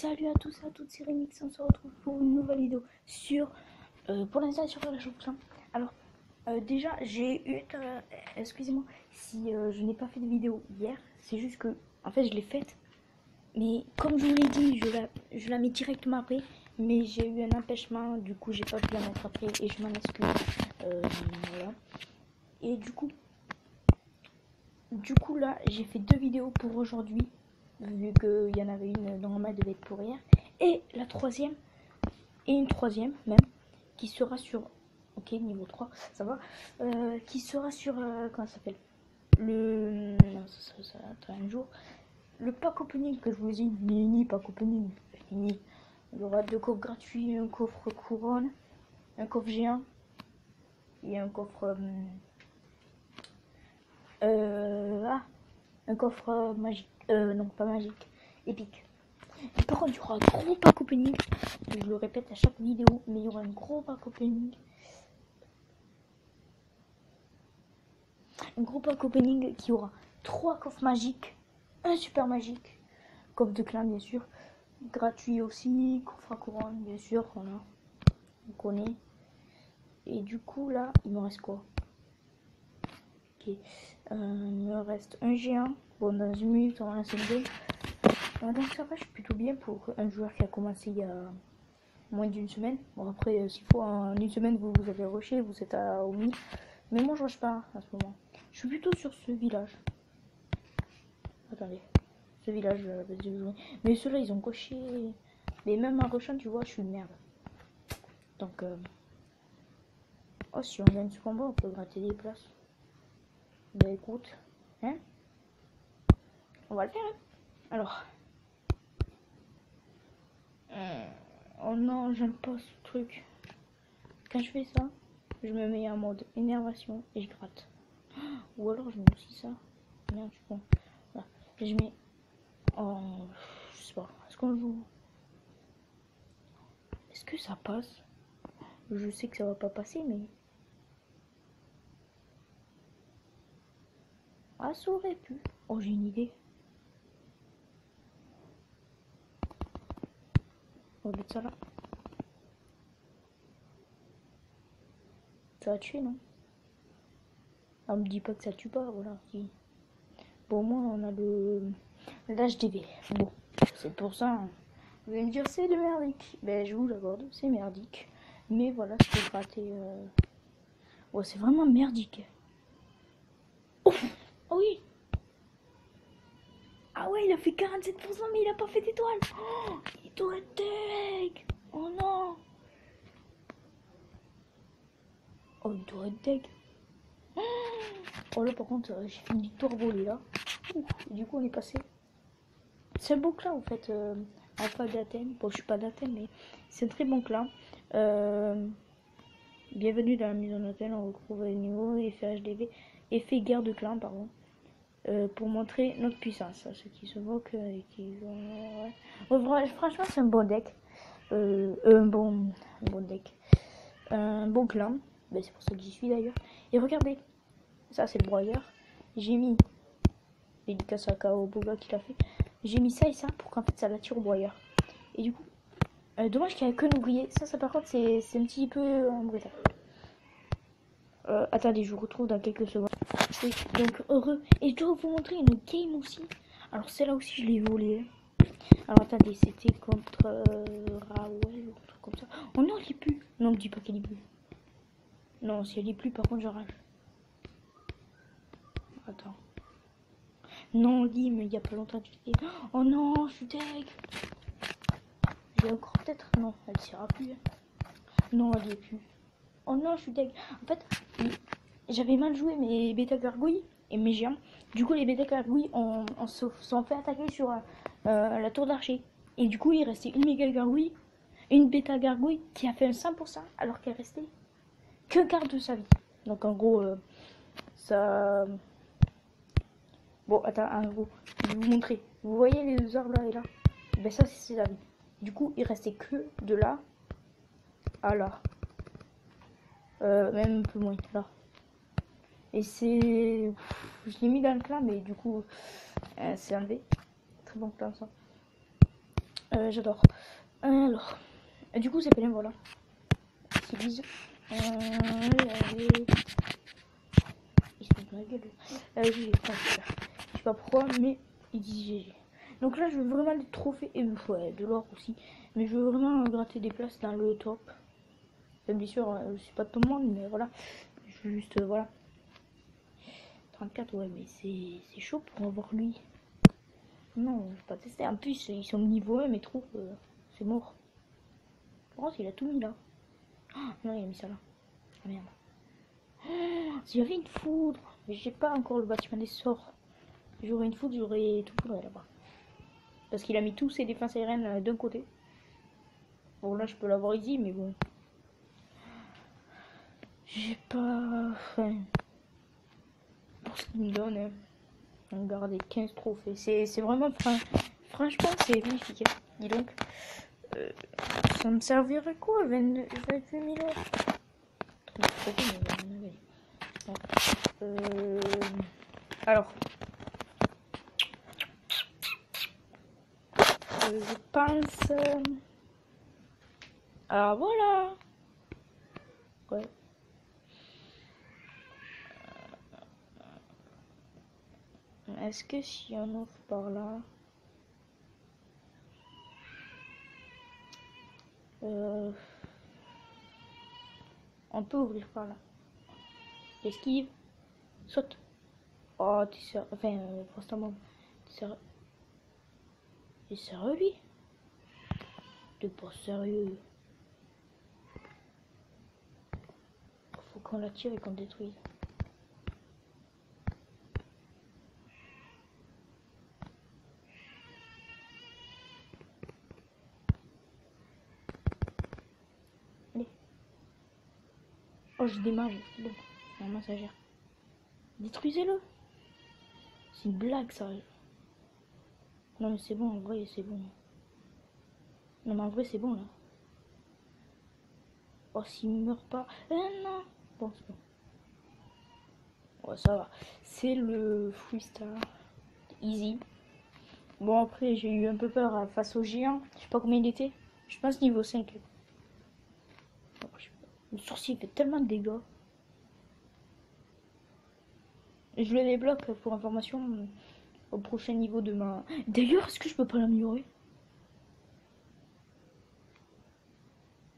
Salut à tous et à toutes, c'est Remix, on se retrouve pour une nouvelle vidéo sur, pour l'instant sur la champion. Alors, déjà, j'ai eu, excusez-moi si je n'ai pas fait de vidéo hier, c'est juste que, en fait, je l'ai faite, mais comme je vous l'ai dit, je la mets directement après, mais j'ai eu un empêchement, du coup, j'ai pas pu la mettre après et je m'en excuse. Voilà. Et du coup, là, j'ai fait deux vidéos pour aujourd'hui, vu qu'il y en avait une normale devait être pour hier, et la troisième, et une troisième même, qui sera sur, ok, niveau 3, ça va, qui sera sur, comment ça s'appelle, le, non, ça attend un jour, le pack opening que je vous ai dit, mini pack opening, fini. Il y aura deux coffres gratuits, un coffre couronne, un coffre géant, et un coffre, un coffre magique, non pas magique, épique. Et par contre, il y aura un gros pack opening. Je le répète à chaque vidéo, mais il y aura un gros pack opening. Un gros pack opening qui aura 3 coffres magiques, un super magique, coffre de clan bien sûr, gratuit aussi, coffre à couronne bien sûr, voilà, on connaît. Et du coup là, il me reste quoi? Ok, il me reste un géant. Bon, dans une minute on va lancer le game. Donc ça va, je suis plutôt bien pour un joueur qui a commencé il y a moins d'une semaine. Bon après, s'il faut en une semaine vous avez rushé, vous êtes à Omi. Mais moi je rush pas à ce moment. Je suis plutôt sur ce village. Attendez, ce village, mais ceux-là ils ont coché. Mais même en rushant, tu vois, je suis une merde. Donc, oh, si on gagne ce combat, on peut gratter des places. Bah écoute, hein, on va le faire. Hein. Alors, oh non, j'aime pas ce truc. Quand je fais ça, je me mets en mode énervation et je gratte. Ou alors je mets aussi ça. Merde, je suis con. Voilà. Et je mets. Oh, je sais pas. Est-ce qu'on joue? Est-ce que ça passe? Je sais que ça va pas passer, mais. Ah, ça aurait pu. Oh, j'ai une idée. On va mettre ça là. Ça va tuer, non? Ah, me dis pas que ça tue pas, voilà. Si. Bon, au moins, on a l'HDV. Bon, c'est pour ça. Hein. Vous allez me dire, c'est de merdique. Ben, je vous l'accorde, c'est merdique. Mais voilà, je peux gratter. Ouais, c'est vraiment merdique. Oh, oh oui! Ah ouais, il a fait 47%, mais il a pas fait d'étoile. Oh, il doit être deg. Oh non. Oh, il doit être deg. Oh là, par contre, j'ai fait une victoire volée là. Ouf, du coup, on est passé. C'est un beau clan en fait. Alpha d'Athènes. Bon, je suis pas d'Athènes, mais c'est un très bon clan. Bienvenue dans la maison d'Athènes. On retrouve les niveaux, effet HDV, effet guerre de clan, pardon. Pour montrer notre puissance à ceux qui se moquent et qui ouais, franchement c'est un bon deck, un bon deck, un bon clan, ben, c'est pour ça que j'y suis d'ailleurs. Et regardez, ça c'est le broyeur, j'ai mis dédicace à Kao Boga qui l'a fait, j'ai mis ça et ça pour qu'en fait ça l'attire au broyeur. Et du coup dommage qu'il n'y a que l'ouvrier, ça par contre c'est un petit peu embêtant. Attendez, je vous retrouve dans quelques secondes. Oui, donc heureux. Et je dois vous montrer une game aussi. Alors celle-là aussi je l'ai volée. Alors attendez, c'était contre Raoul ou un truc comme ça. Oh non, elle est plus. Non, me dis pas qu'elle est plus. Non, si elle est plus, par contre, je rage. Attends. Non, Lim, il y a pas longtemps, tu dis. Oh non, je suis deg. J'ai encore peut-être. Non, elle sera plus. Non, elle y est plus. Oh non, je suis deg. En fait, j'avais mal joué mes bêta gargouilles et mes géants. Du coup, les bêta gargouilles on se sont fait attaquer sur la tour d'archer. Et du coup, il restait une méga gargouille, une bêta gargouille qui a fait un 100% alors qu'elle restait que quart de sa vie. Donc en gros, ça. Bon, attends, en gros, je vais vous montrer. Vous voyez les deux arbres là et là? Ben ça, c'est la vie. Du coup, il restait que de là à là. Même un peu moins, là. Et c'est... Je l'ai mis dans le clan, mais du coup, c'est enlevé. Très bon clan, ça. J'adore. Alors, du coup, c'est bien, voilà. Ils disent. Il se fout de ma gueule. GG, enfin, super. Je sais pas pourquoi, mais il dit GG. Donc là, je veux vraiment des trophées et ouais, de l'or aussi. Mais je veux vraiment gratter des places dans le top. Enfin, bien sûr, je suis pas de tout le monde, mais voilà. Je veux juste, voilà. 34, ouais, mais c'est chaud pour avoir lui. Non, je vais pas tester. En plus, ils sont niveau 1, mais trop, c'est mort. Par contre, il a tout mis là. Oh, non, il a mis ça là. Ah merde. Oh, si j'avais une foudre, mais j'ai pas encore le bâtiment des sorts. J'aurais une foudre, j'aurais tout foudre là-bas. Parce qu'il a mis tous ses défenses aériennes d'un côté. Bon, là, je peux l'avoir easy, mais bon. J'ai pas. Enfin, pour ce qu'il me donne, hein. On garde 15 trophées. C'est vraiment. Franchement, c'est magnifique. Hein. Dis donc. Ça me servirait quoi 28 000 euros. Alors. Je pense. Alors voilà. Ouais. Est-ce que si on ouvre par là. On peut ouvrir par là. Esquive. Saute. Oh, t'es sérieux. Enfin, forcément. T'es sérieux. T'es sérieux, lui? T'es pas sérieux. Faut qu'on la tire et qu'on détruise. Allez. Oh, je démarre. Bon, c'est un massagère. Détruisez-le. C'est une blague, ça. Non, mais c'est bon, en vrai, c'est bon. Non, mais en vrai, c'est bon, là. Oh, s'il meurt pas. Non. Bon, c'est bon. Ouais, ça va. C'est le freestyle. Easy. Bon, après, j'ai eu un peu peur face au géant. Je sais pas combien il était. Je pense niveau 5. Le sourcil fait tellement de dégâts. Je le débloque pour information au prochain niveau de ma. D'ailleurs, est-ce que je peux pas l'améliorer?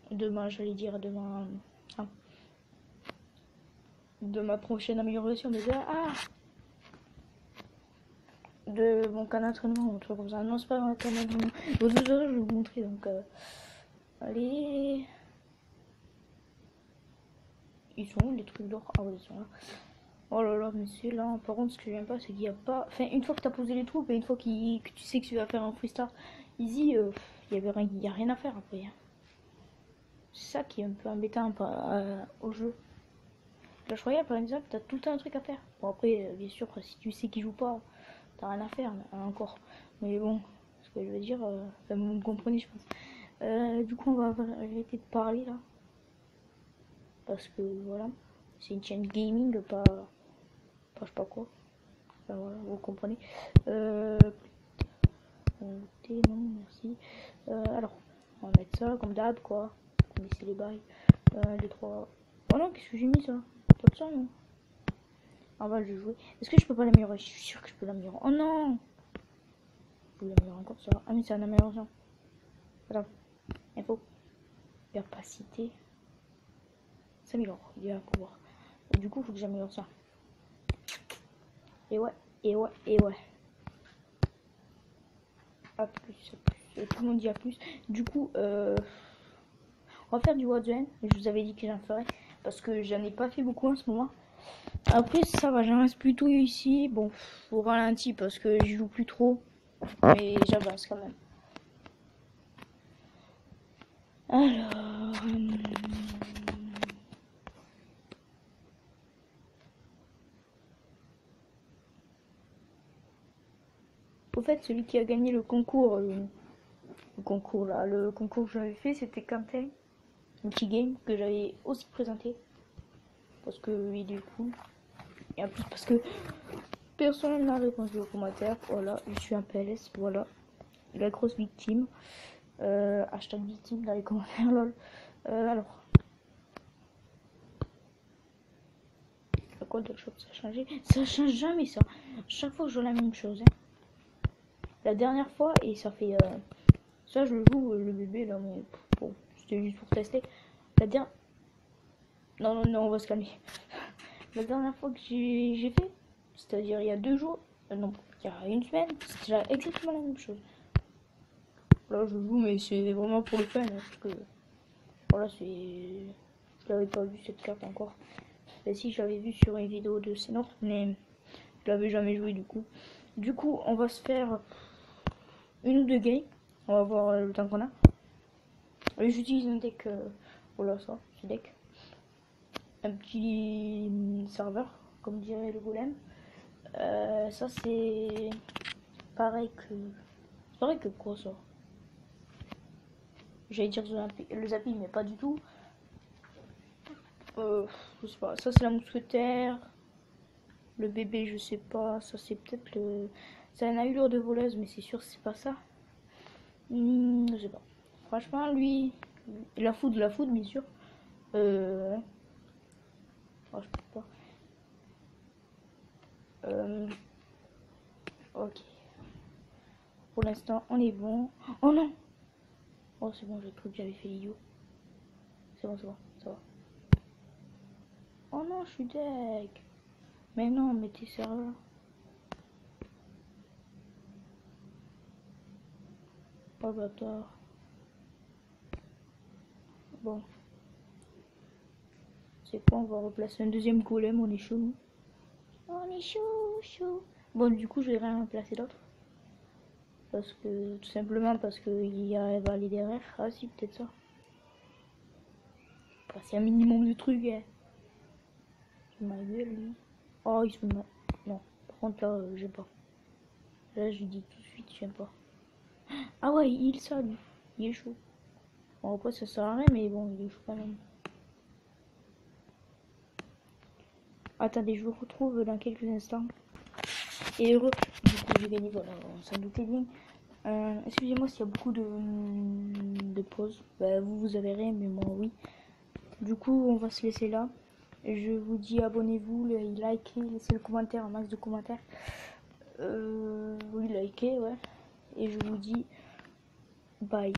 Demain, j'allais dire demain. Ah. De ma prochaine amélioration de mon canal d'entraînement, un truc comme ça. Non, c'est pas un canal d'entraînement. Vous verrez, je vais vous montrer. Donc, allez. Ils sont où les trucs d'or? Ah ouais, ils sont là. Oh là là, mais c'est là. Par contre, ce que j'aime pas, c'est qu'il n'y a pas. Enfin, une fois que tu as posé les troupes et une fois que tu sais que tu vas faire un freestyle easy, il y a rien à faire après. C'est ça qui est un peu embêtant au jeu. Clash Royale, par exemple, t'as tout le temps un truc à faire. Bon, après, bien sûr, si tu sais qu'il joue pas, t'as rien à faire encore. Mais bon, ce que je veux dire, vous me comprenez, je pense. Du coup, on va arrêter de parler là. Parce que voilà, c'est une chaîne gaming, pas je sais pas quoi. Enfin, voilà, vous comprenez. Non, merci. Alors, on va mettre ça comme d'hab, quoi. Vous connaissez les bails. 2, 3. Oh non, qu'est-ce que j'ai mis ça? Pas de ça, non. On va le jouer. Est-ce que je peux pas l'améliorer? Je suis sûr que je peux l'améliorer. Oh non! Je peux l'améliorer encore ça. Ah, mais c'est une amélioration. Attends. Info. Capacité. Ça s'améliore. Il y a un pouvoir. Du coup, il faut que j'améliore ça. Et ouais. A plus. Tout le monde dit à plus. Du coup, on va faire du Warzone. Je vous avais dit que j'en ferais. Parce que j'en ai pas fait beaucoup en ce moment. Après, ça va, j'en reste plutôt ici. Bon, au ralenti parce que je joue plus trop. Mais j'avance quand même. Alors. Au fait, celui qui a gagné le concours. Le concours que j'avais fait, c'était Quentin. Un petit game que j'avais aussi présenté. Parce que il est cool. Et en plus, parce que personne n'a répondu aux commentaires. Voilà, je suis un PLS. Voilà. la grosse victime. Hashtag victime dans les commentaires, lol. Alors, quoi de shop ça a changé? Ça change jamais ça. Chaque fois je joue la même chose. Hein. La dernière fois, et ça fait. Ça je le joue le bébé là, mais bon, c'était juste pour tester. La dernière. Non, non, non, on va se calmer. La dernière fois que j'ai fait, c'est-à-dire il y a 2 jours, non, il y a une semaine, c'était déjà exactement la même chose. Là je joue, mais c'est vraiment pour le fun, hein, parce que voilà, c'est. Je l'avais pas vu cette carte encore. Et si, je l'avais vu sur une vidéo de Sénor, mais je l'avais jamais joué du coup. Du coup, on va se faire une ou deux games. On va voir le temps qu'on a. J'utilise un deck, voilà ça, ce deck. Un petit serveur, comme dirait le golem. Ça c'est pareil que... C'est pareil que quoi ça? J'allais dire le zapping, mais pas du tout. Je sais pas, ça c'est la mousquetaire. Le bébé, je sais pas, ça c'est peut-être le... C'est un allure de voleuse, mais c'est sûr c'est pas ça. Je sais pas. Franchement, lui, la foudre, bien sûr. Ouais. Oh, je peux pas. Ok. Pour l'instant, on est bon. Oh non! Oh, c'est bon, j'ai cru que j'avais fait l'idiot. C'est bon, ça va. Oh non, je suis deck. Mais non, mais t'es sérieux? Oh bâtard. Bon. C'est quoi, on va replacer un deuxième golem, on est chaud. On est chaud. Bon, du coup, je vais rien placer d'autre. Parce que, tout simplement parce qu'il y a un valet derrière. Ah si, peut-être ça. C'est un minimum de trucs, hein. Ma gueule, lui. Oh, il se met... Non, par contre, là, j'aime pas. Là, je dis tout de suite, j'aime pas. Ah ouais, il ça, lui. Il est chaud. Bon, après, ça sert à rien, mais bon, il est chaud quand même. Attendez, je vous retrouve dans quelques instants. Et heureux, du coup, j'ai gagné, voilà, on s'en doutait bien. Excusez-moi s'il y a beaucoup de pauses. Bah, vous avez rien, mais moi, oui. Du coup, on va se laisser là. Je vous dis abonnez-vous, likez, laissez le commentaire, un max de commentaires. Oui, likez, ouais. Et je vous dis bye.